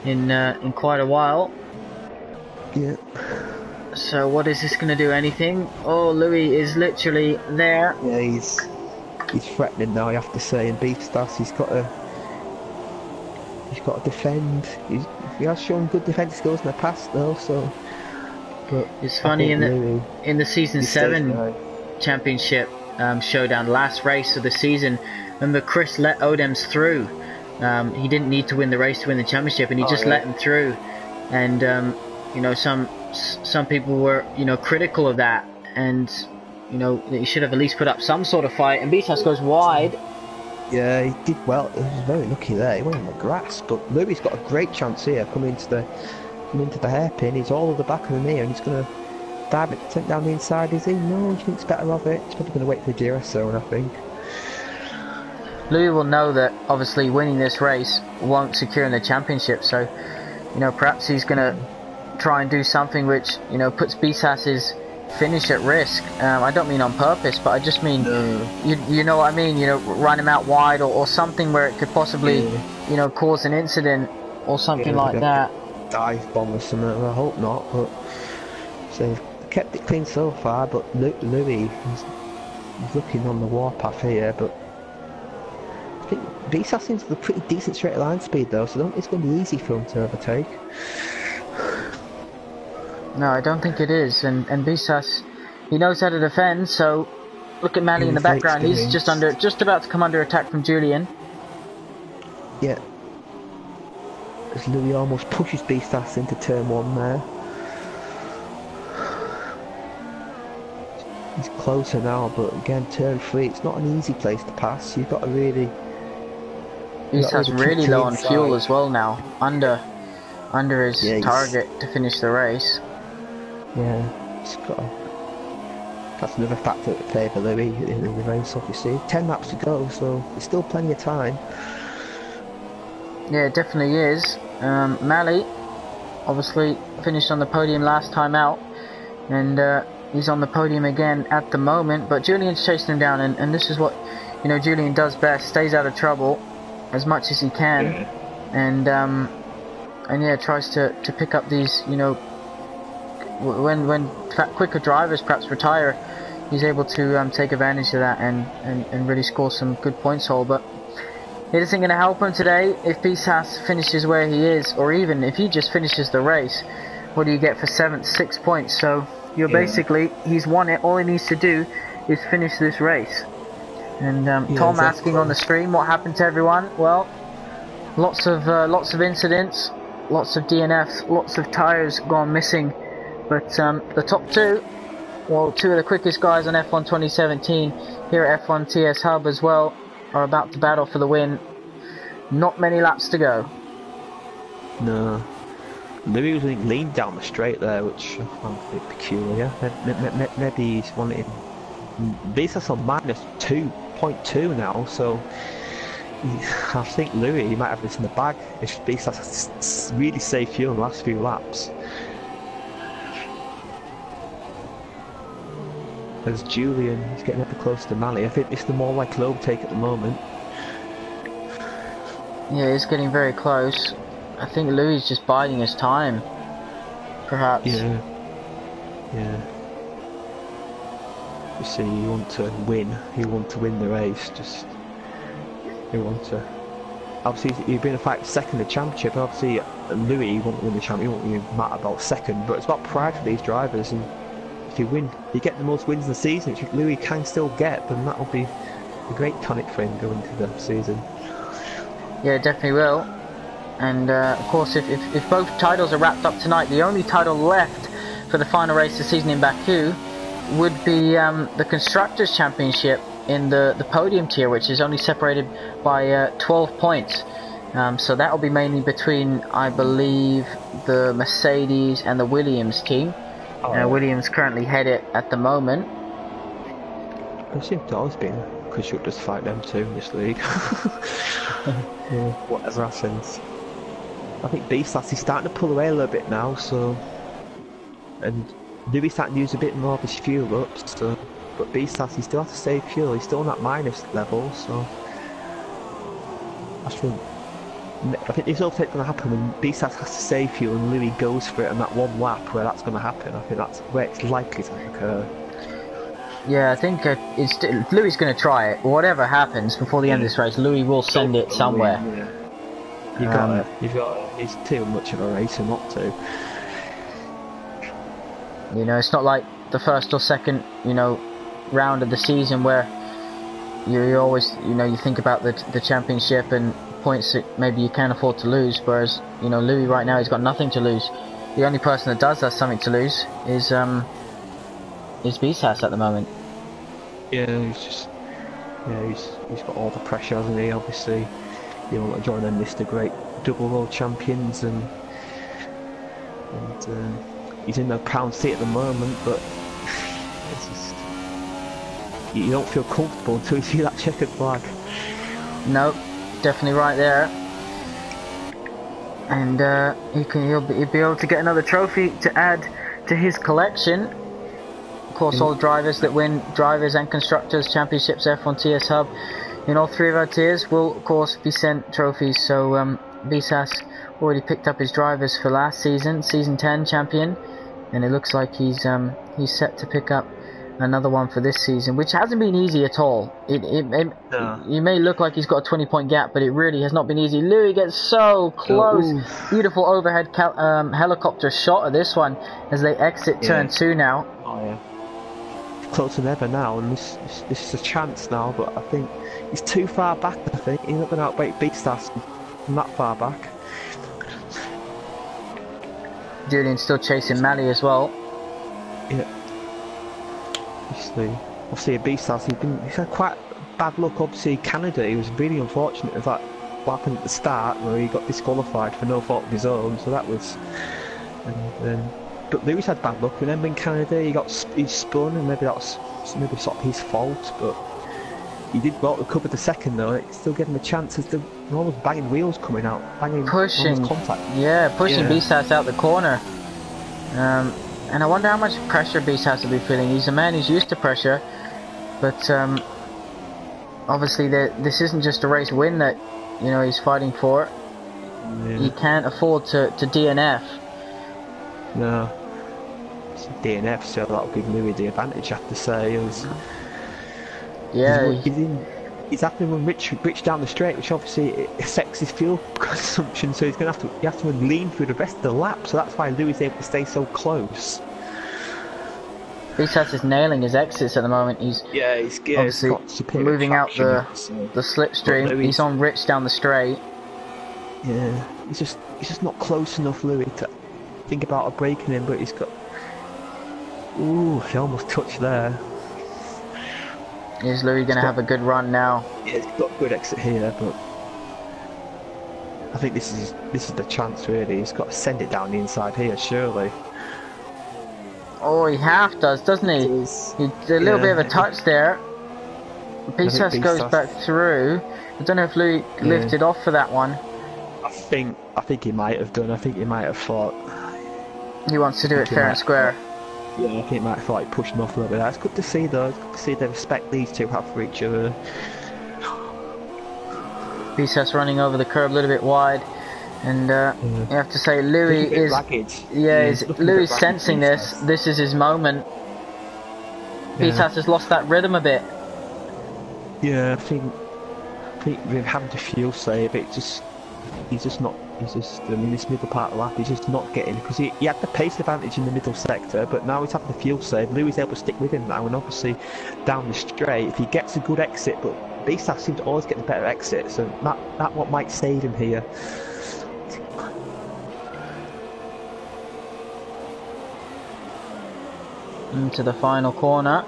in quite a while. Yeah. So what is this going to do? Anything? Oh, Louis is literally there. Yeah, he's threatening now, I have to say. And Beastas, he's got to defend. He has shown good defence skills in the past though. So, but it's funny in the season 7. championship showdown, last race of the season. Remember, Chris let Odems through. He didn't need to win the race to win the championship, and he just let him through. And you know, some people were, you know, critical of that, and you know, he should have at least put up some sort of fight. And Bisas goes wide. Yeah, he did well. He was very lucky there. He went on the grass, but Louis got a great chance here coming into the hairpin. He's all at the back of the mirror, and he's going to dive it down the inside. Is he? No, he thinks better of it. He's probably going to wait for the DRS zone, I think. Louis will know that obviously winning this race won't secure him the championship, so you know, perhaps he's going to try and do something which, you know, puts Bisas's finish at risk. I don't mean on purpose, but I just mean, you know what I mean, you know, run him out wide, or something where it could possibly, you know, cause an incident or something like that. Dive bomb or something, I hope not, but so they've kept it clean so far, but Louis is looking on the warpath here, but I think Bisas seems to have a pretty decent straight line speed though, so I don't think it's going to be easy for him to overtake. No, I don't think it is, and Bisas, he knows how to defend. So look at Mali in the background. He's just about to come under attack from Julian. Yeah, as Louis almost pushes Bisas into turn one there. He's closer now, but again, turn three, it's not an easy place to pass. You've got to really. Bisas really low on fuel as well now, under his target to finish the race. Yeah, it's got that's another factor to favour Louis in the race, obviously. 10 laps to go, so there's still plenty of time. Yeah, it definitely is. Mali obviously finished on the podium last time out, and he's on the podium again at the moment, but Julian's chasing him down, and this is what, you know, Julian does best, stays out of trouble as much as he can, and yeah, tries to pick up these, you know, when quicker drivers perhaps retire, he's able to take advantage of that and really score some good points haul. But it isn't going to help him today if Bisas finishes where he is, or even if he just finishes the race. What do you get for 7th? 6 points. So you're basically, he's won it. All he needs to do is finish this race. And Tom asking on the stream what happened to everyone. Well, lots of incidents, lots of DNFs, lots of tyres gone missing. But the top two, well, two of the quickest guys on F1 2017 here at F1 TS Hub as well, are about to battle for the win. Not many laps to go. No. Louis was leaned down the straight there, which I found a bit peculiar. Maybe he's wanted. Bisas on minus 2.2 now, so I think Louis, he might have this in the bag if Bisas has really saved fuel in the last few laps. As Julian is getting ever closer to Mali, I think it's the more likely overtake at the moment. Yeah, he's getting very close. I think Louis is just biding his time, perhaps. Yeah. You see, you want to win. You want to win the race. Just you want to. Obviously, you've been a fight second in the championship. Obviously, Louis won't win the championship. He won't matter about second, but it's about pride for these drivers. And if you win, you get the most wins in the season, which Louis can still get, then that will be a great tonic for him going into the season. Yeah, it definitely will. And of course, if both titles are wrapped up tonight, the only title left for the final race of the season in Baku would be the Constructors' Championship in the podium tier, which is only separated by 12 points. So that will be mainly between, I believe, the Mercedes and the Williams team. Williams currently head it at the moment. There seems to always be constructors fight them too in this league. Yeah, whatever happens. I think Bisas is starting to pull away a little bit now, so, and Louis starting to use a bit more of his fuel up, so, but Bisas, he still has to save fuel, he's still on that minus level, so I think this overtake going to happen when Bisas has to save fuel and Louis goes for it on that one lap where that's going to happen. I think that's where it's likely to occur. Yeah, I think Louis going to try it. Whatever happens before the end of this race, Louis will send it somewhere. Yeah. You've got it. It's too much of a racer not to. You know, it's not like the first or second, you know, round of the season where you always, you think about the championship and points that maybe you can't afford to lose. Whereas, Louis right now, he's got nothing to lose. The only person that does have something to lose is Bisas at the moment. Yeah, he's got all the pressure, hasn't he? Obviously, want to join a list of great double world champions, and he's in the pound seat at the moment, but it's just, you don't feel comfortable until you see that checkered flag. No, definitely right there. And he'll be able to get another trophy to add to his collection. Of course, all drivers that win Drivers and Constructors Championships F1 TS Hub in all 3 of our tiers will, of course, be sent trophies. So Bisas already picked up his drivers for last season, season 10 champion, and it looks like he's set to pick up another one for this season, which hasn't been easy at all. You may look like he's got a 20-point gap, but it really has not been easy. Louis gets so close. Beautiful overhead helicopter shot of this one as they exit turn 2 now. Oh yeah, closer than ever now, and this is a chance now, but I think he's too far back. I think he's not going to outweigh Beastas from that far back. Julian's still chasing Mally as well. Yeah. Obviously, Beastas, he's had quite bad luck. Obviously, Canada, he was really unfortunate with that what happened at the start where he got disqualified for no fault of his own. So that was, but Lewis had bad luck. Remember in Canada, he spun, and maybe that's sort of his fault. But he did well to cover the second though. It's still giving him a chance as the almost banging wheels coming out, pushing contact. Yeah, pushing Beastas out the corner. And I wonder how much pressure Bisas will be feeling. He's a man who's used to pressure, but obviously this isn't just a race win that he's fighting for. Yeah. He can't afford to DNF. No, it's a DNF, so that'll give Louis the advantage. I have to say, he's having to run rich down the straight, which obviously it affects his fuel consumption. So he's going to have to lean through the rest of the lap. So that's why Louis is able to stay so close. Bisas is nailing his exits at the moment. He's obviously moving out the slipstream. He's on rich down the straight. Yeah, he's just not close enough, Louis, to think about breaking him. But he's got. Ooh, he almost touched there. Is Louis going to have a good run now? Yeah, he's got a good exit here, but I think this is the chance really. He's got to send it down the inside here, surely. Oh, he half does, doesn't he? He's a little bit of a touch there. Bisas goes back through. I don't know if Louis lifted off for that one. I think he might have done. I think he might have thought. He wants to do it fair and square. Yeah, I think he might have thought he pushed him off a little bit. It's good to see though. It's good to see the respect these two have for each other. Bisas running over the curb a little bit wide, and you have to say Louis is Louis sensing this. This is his moment. Bisas has lost that rhythm a bit. Yeah, I think with having to fuel save, I mean, this middle part of the lap, he's just not getting, because he had the pace advantage in the middle sector, but now he's having the fuel save. Louis is able to stick with him now, and obviously down the straight, if he gets a good exit, but Bisas seems to always get the better exit, so that what might save him here. Into the final corner.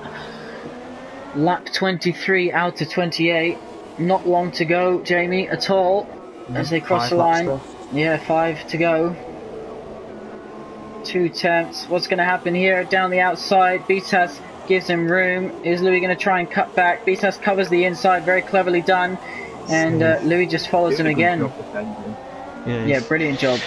Lap 23 out of 28. Not long to go, Jamie, at all, as they cross the line. Yeah, 5 to go. 2 attempts. What's going to happen here? Down the outside, Bisas gives him room. Is Louis going to try and cut back? Bisas covers the inside, very cleverly done. And Louis just follows him again. Yeah, brilliant job.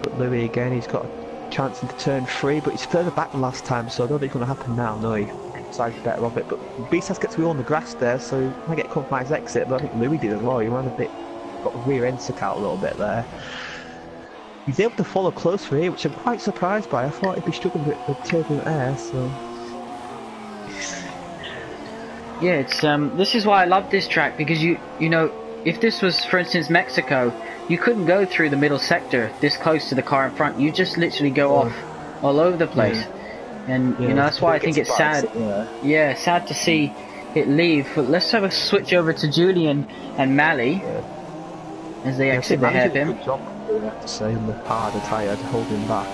But Louis again, he's got a chance into turn 3, but he's further back than last time, so I don't think it's going to happen now. No, he decides better of it. But Bisas gets away on the grass there, so he might get a compromised exit. But I think Louis did as well. He ran a bit, got the rear end stuck out a little bit there. He's able to follow close for here, which I'm quite surprised by. I thought he'd be struggling with turbulent air, so. Yeah, it's this is why I love this track, because you know, if this was, for instance, Mexico, you couldn't go through the middle sector this close to the car in front. You just literally go off all over the place. And you know, that's why I think it's sad. Yeah, sad to see it leave. But let's have a switch over to Julian and Mally as they exit the hairpin. Good job, I have to say, on the harder tyre to hold him back.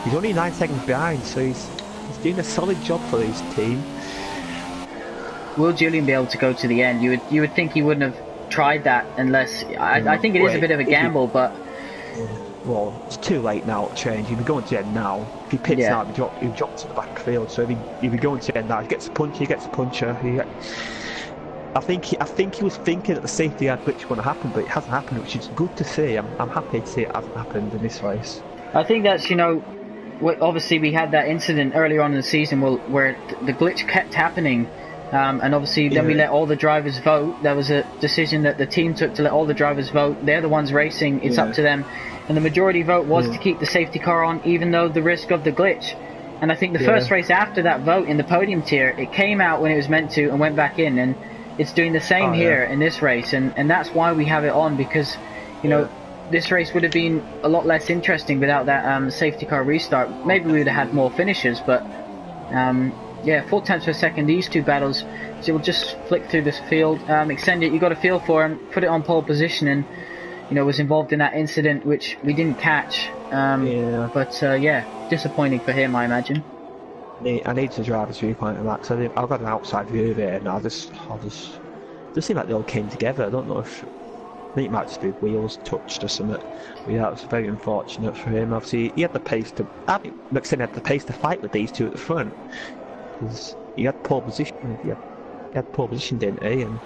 He's only 9 seconds behind, so he's doing a solid job for his team. Will Julian be able to go to the end? You would think he wouldn't have tried that unless I think it is a bit of a gamble, but. Well, it's too late now to change. He'd be going to the end now. If he pits now, he'd drop to the back field. So he'd be going to the end now. He gets a puncher. I think he was thinking that the safety yard glitch was going to happen, but it hasn't happened, which is good to see. I'm happy to see it hasn't happened in this race. I think that's, you know, obviously we had that incident earlier on in the season where the glitch kept happening. And obviously then we let all the drivers vote. There was a decision that the team took to let all the drivers vote. They're the ones racing. It's up to them. And the majority vote was to keep the safety car on, even though the risk of the glitch. And I think the first race after that vote in the podium tier, it came out when it was meant to and went back in. And it's doing the same here in this race. And that's why we have it on, because, you know, this race would have been a lot less interesting without that safety car restart. Maybe we would have had more finishes, but... yeah, 4 tenths per second, these two battles. So we'll just flick through this field, extend it. You got a feel for him, put it on pole position, and you know, was involved in that incident which we didn't catch. But yeah, disappointing for him, I imagine. I need to drive his viewpoint on that, because I've got an outside view of it, and I'll just seem like they all came together. I don't know if. I think it might just be wheels touched or something. But yeah, that was very unfortunate for him. Obviously, he had the pace to. I think McSinn had the pace to fight with these two at the front. Because he had pole position. He had pole position, didn't he? And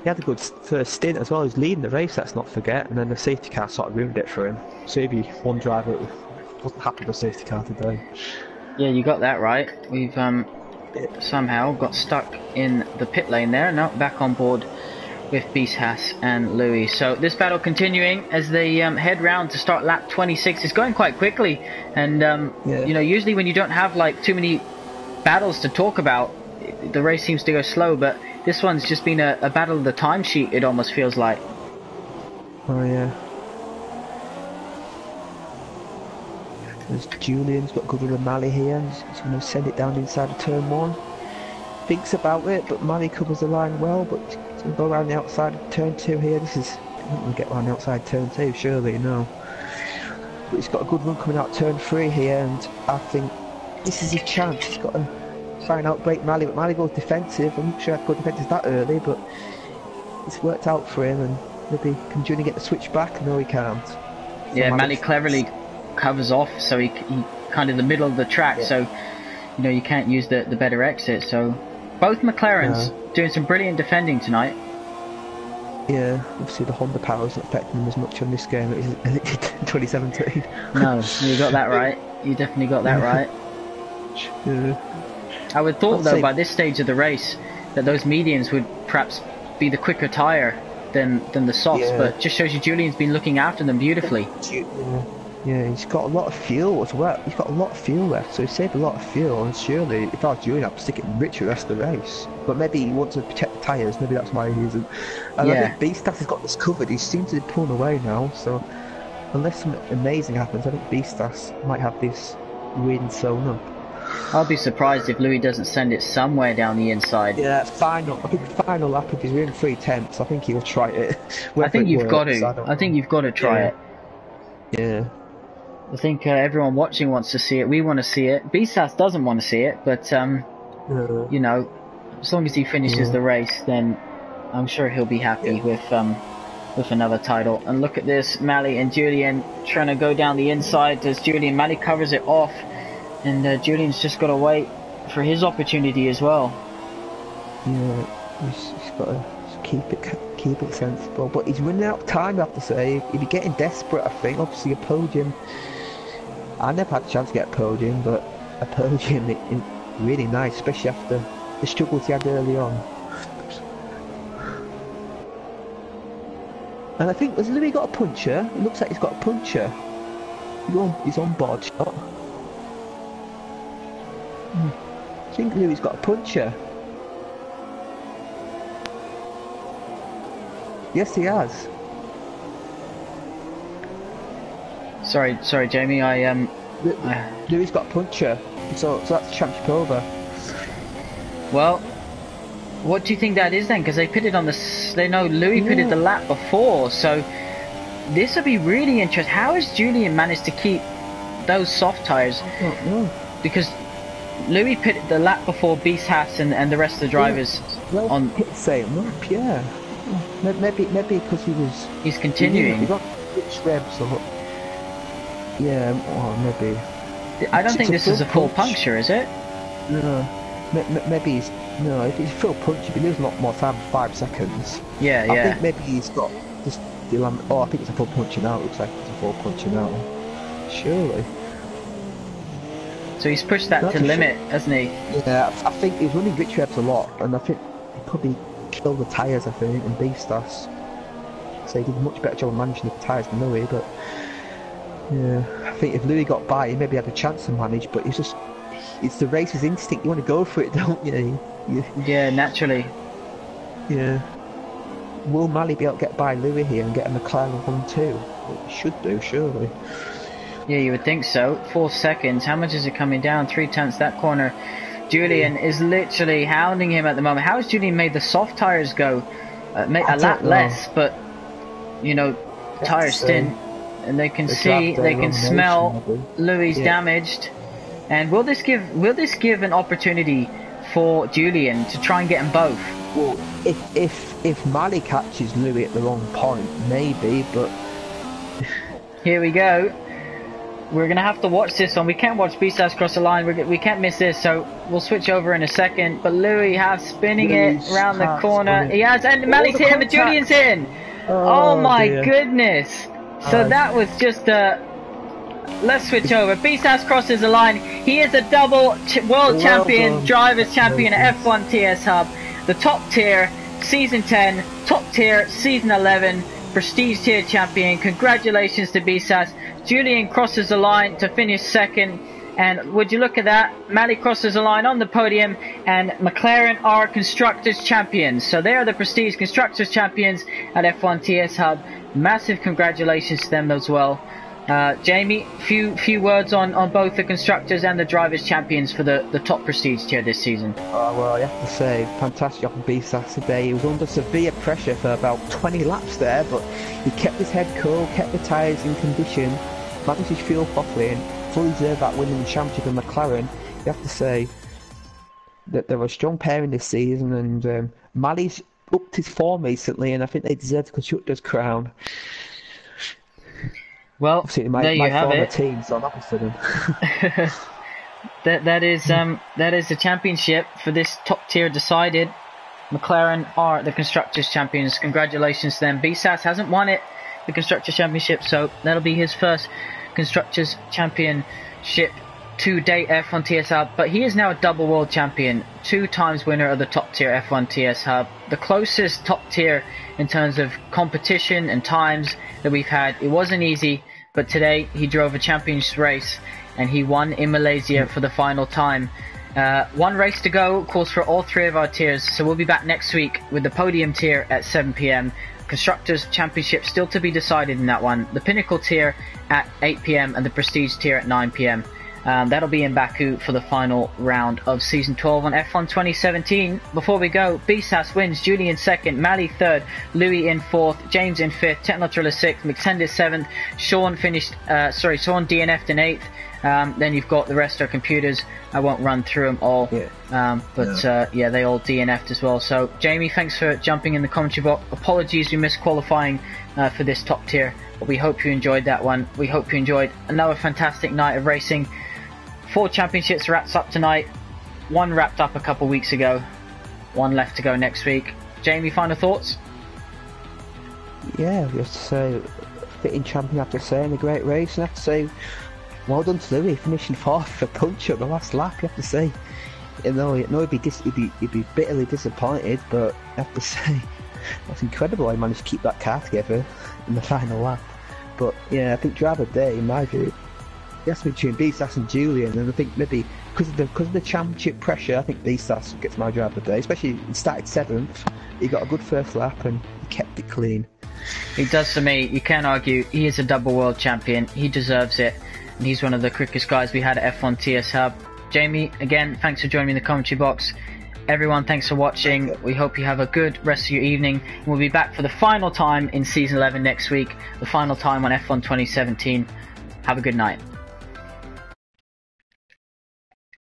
he had a good first stint as well. He was leading the race, let's not forget. And then the safety car sort of ruined it for him. So maybe one driver wasn't happy with the safety car today. Yeah, you got that right. We've somehow got stuck in the pit lane there. Now back on board with Beasthass and Louis. So this battle continuing as they head round to start lap 26. It's going quite quickly, and you know, usually when you don't have like too many battles to talk about, the race seems to go slow, but this one's just been a battle of the timesheet, it almost feels like. Oh yeah. There's Julian's got good with Mally here. He's going to send it down inside of turn 1. Thinks about it, but Mally covers the line well, but he's going to go around the outside of turn 2 here. This is, I think we'll get around the outside turn 2, surely, no. But he's got a good run coming out turn 3 here, and I think this is his chance. He's got to try and outbrake Mally, but Mally goes defensive. I'm not sure I'd go defensive that early, but it's worked out for him, and maybe can Junior get the switch back? No, he can't. Yeah, Mally cleverly covers off, so he kind of the middle of the track, so you know, you can't use the better exit. So both McLarens doing some brilliant defending tonight. Yeah, obviously the Honda power isn't affecting them as much on this game as it did in 2017. No, you got that right. You definitely got that right. I would thought though by this stage of the race that those mediums would perhaps be the quicker tyre than the softs, but just shows you Julian's been looking after them beautifully. Yeah, he's got a lot of fuel as well. He's got a lot of fuel left, so he saved a lot of fuel. And surely, if I was Julian, I'd stick it rich the rest of the race. But maybe he wants to protect the tyres. Maybe that's why he isn't. And I think Beasthass has got this covered. He seems to be pulling away now. So unless something amazing happens, I think Beasthass might have this win sewn up. I'll be surprised if Louis doesn't send it somewhere down the inside. Yeah, final. I think the final lap, if he's in 3 tenths, I think he'll try it. I think you've got to. I think you've got to try it. Yeah. I think everyone watching wants to see it. We want to see it. Beasthass doesn't want to see it, but you know, as long as he finishes the race, then I'm sure he'll be happy with another title. And look at this, Mally and Julian trying to go down the inside as Mally covers it off, and Julian's just got to wait for his opportunity as well. Yeah, he's got to keep it sensible, but he's running out of time, I have to say. He'd be getting desperate, I think. Obviously a podium, I never had a chance to get a podium, but a podium is really nice, especially after the struggles he had early on. And I think, has Louis got a puncher? It looks like he's got a puncher. He's on board shot. I think Louis got a puncher. Yes, he has. Sorry, Jamie. I Louis got a puncher, so that's the championship over. Well, what do you think that is then? Because they pitted on the... They know Louis pitted the lap before, so this will be really interesting. How has Julian managed to keep those soft tyres? I don't know. Because Louis pitted the lap before Beast Haas and the rest of the drivers on... Hit the same lap, yeah. Maybe because He's continuing. He got rich revs, or... Yeah, or maybe... I don't think this is a full puncture, is it? No. Maybe he's... No, if he's full punch, he'd be losing a lot more time than 5 seconds. Yeah, I think maybe he's got just... Oh, I think it's a full punching out. Looks like it's a full punching out. Surely. So he's pushed that to limit, hasn't he? Yeah, I think he's running rich revs a lot, and I think he probably killed the tyres, I think, and beast us. So he did a much better job of managing the tyres than Louis, but... Yeah, I think if Louis got by, he maybe had a chance to manage, but it's just... It's the racer's instinct, you want to go for it, don't you? Yeah, naturally. Yeah. Will Malley be able to get by Louis here and get a McLaren 1-2? It should do, surely. Yeah, you would think so. 4 seconds. How much is it coming down? 3/10 that corner. Julian is literally hounding him at the moment. How has Julian made the soft tyres go? A lap less, but, you know, tyres stint. And they can see, they can smell Louis damaged. And will this give an opportunity for Julian to try and get them both? Well, if Malley catches Louis at the wrong point, maybe, but... Here we go. We're going to have to watch this one. We can't watch Beastars cross the line. We can't miss this, so we'll switch over in a second. But Louis has spinning it around the corner. He has, and Malley's hit him, but Julian's in. Oh my goodness. So that was just a... Let's switch over. Beastars crosses the line. He is a double world champion, drivers champion at F1 TS Hub. The top tier, season 10, top tier, season 11, prestige tier champion. Congratulations to Beastars. Julian crosses the line to finish second. And would you look at that? Malley crosses the line on the podium, and McLaren are constructors champions. So they are the prestige constructors champions at F1 TS Hub. Massive congratulations to them as well. Jamie, few words on both the constructors and the drivers champions for the top prestige tier this season. Oh, well, you have to say, fantastic job from Beastars today. He was under severe pressure for about 20 laps there, but he kept his head cool, kept the tyres in condition, managed his fuel properly, and fully deserved that win in the championship in McLaren. You have to say that they're a strong pairing this season, and Malley's upped his form recently, and I think they deserve the constructors' crown. Well, obviously, there you have it. Team, so I'm happy for them. that is the championship for this top tier decided. McLaren are the constructors champions. Congratulations to them. Beastars hasn't won it, the constructors championship, so that'll be his first constructors championship to date F1 TS Hub. But he is now a double world champion, 2 times winner of the top tier F1 TS Hub. The closest top tier in terms of competition and times that we've had. It wasn't easy, but today he drove a championship race and he won in Malaysia for the final time. 1 race to go, of course, for all 3 of our tiers. So we'll be back next week with the podium tier at 7 PM. Constructors Championship still to be decided in that one. The Pinnacle tier at 8 PM and the Prestige tier at 9 PM. That'll be in Baku for the final round of Season 12 on F1 2017. Before we go, Beastars wins, Julian 2nd, Malley 3rd, Louis in 4th, James in 5th, Technotriller 6th, McSendis 7th, Sean DNF'd in 8th. Then you've got the rest are computers. I won't run through them all, yeah, they all DNF'd as well. So, Jamie, thanks for jumping in the commentary box. Apologies we missed qualifying for this top tier, but we hope you enjoyed that one. We hope you enjoyed another fantastic night of racing. 4 championships wrapped up tonight. 1 wrapped up a couple weeks ago. 1 left to go next week. Jamie, final thoughts? Yeah, just to say, fitting champion after saying a great race, and I have to say, well done to Louis, finishing 4th for punch at the last lap. You have to say, he'd be bitterly disappointed, but I have to say, that's incredible. He managed to keep that car together in the final lap. But yeah, I think driver of the day, in my view, yes, between Beastars and Julian, and I think maybe because of the championship pressure, I think Beastars gets my driver of the day. Especially he started 7th, he got a good first lap and he kept it clean. He does for me. You can't argue. He is a double world champion. He deserves it. and he's one of the quickest guys we had at F1 TS Hub. Jamie, again, thanks for joining me in the commentary box. Everyone, thanks for watching. We hope you have a good rest of your evening. And we'll be back for the final time in Season 11 next week, the final time on F1 2017. Have a good night.